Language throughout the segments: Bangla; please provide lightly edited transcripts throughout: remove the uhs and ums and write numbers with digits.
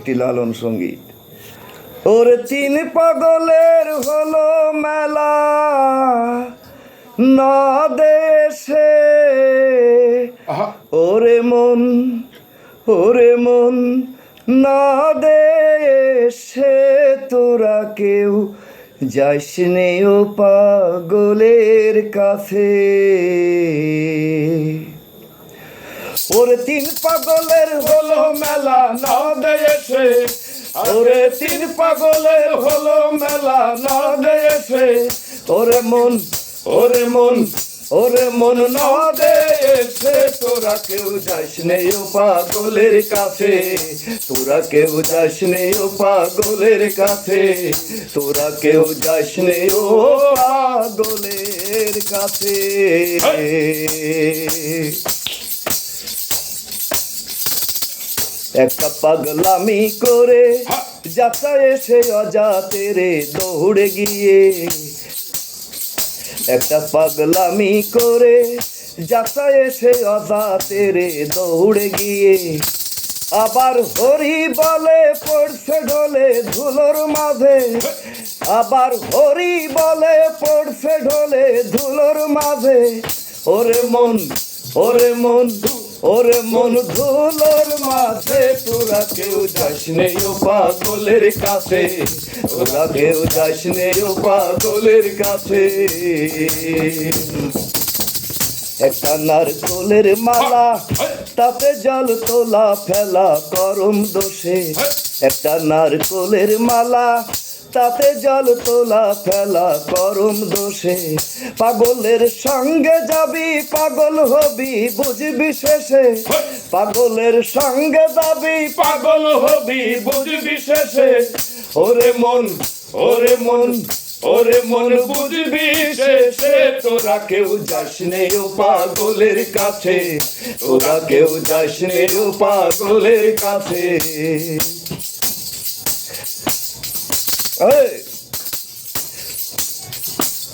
একটি লালন সঙ্গীত। ওরে তিন পাগলের হলো মেলা নদেশে, ওরে মন নদেশে তোরা কেউ যাইস নে ও পাগলের কাছে। ওরে তিন পাগলের হলো মেলা নদেশে, ওরে তিন পাগলের হলো মেলা নদেশে, ওরে মন নদেশে তোরা কেউ যাইস নে ও পাগলের কাছে, তোরা কেউ যাইস নে ও পাগলের কাছে, তোরা কেউ যাইস নে ও পাগলের কাছে। একটা পাগলামি করে যাত্রা এসে অজাতেরে দৌড়ে গিয়ে, একটা পাগলামি করে যাত্রা এসে অজাতেরে দৌড়ে গিয়ে, আবার হরি বলে পড়ছে ঢোলে ধুলোর মাঝে, আবার হরি বলে পড়ছে ঢোলে ধুলোর মাঝে, ওরে মন ধুলোর মাঝে তোরা কেউ যাস নে ও পাগলের কাছে, তোরা কেউ যাস নে ও পাগলের কাছে। একটা নারকোলের মালা তাতে জল তোলা ফেলা করম দোষে, একটা নারকোলের মালা তাতে জল তোলা ফেলা করম দোষে, পাগলের সঙ্গে যাবি পাগল হবি বুঝবি শেষে, পাগলের সঙ্গে যাবি পাগল হবি বুঝবি শেষে, ওরে মন বুঝবি শেষে তোরা কেউ যাস নে ও পাগলের কাছে, তোরা কেউ যাস নে ও পাগলের কাছে।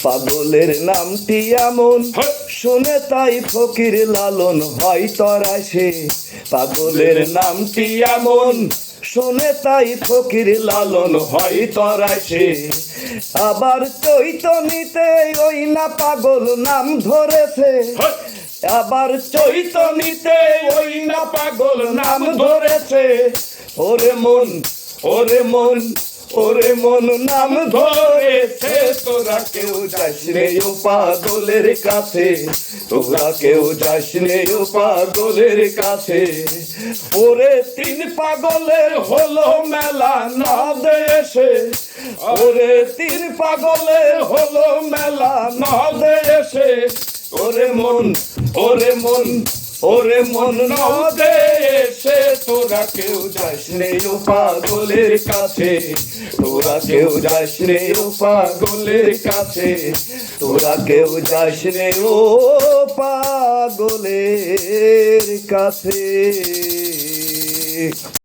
পাগলের নামটি এমন শুনে তাই ফকির লালন হয় তরাসে, পাগলের নামটি এমন শুনে তাই ফকির লালন হয় তরাসে, আবার চৈতনিতে ওই না পাগল নাম ধরেছে, আবার চৈতনিতে ওই না পাগল নাম ধরেছে, ওরে মন নাম ধরেছে তোরা কেউ যাস নে ও পাগলের কাছে, তোরা কেউ যাস নে ও পাগলের কাছে। ওরে তিন পাগলের হলো মেলা নদেশে, ওরে তিন পাগলের হলো মেলা নদেশে, ওরে মন নদেশে তোরা কেউ যাস নে ও পাগলের কাছে, তোরা কেউ যাস নে ও পাগলের কাছে, তোরা কেউ যাস নে ও পাগলের কাছে।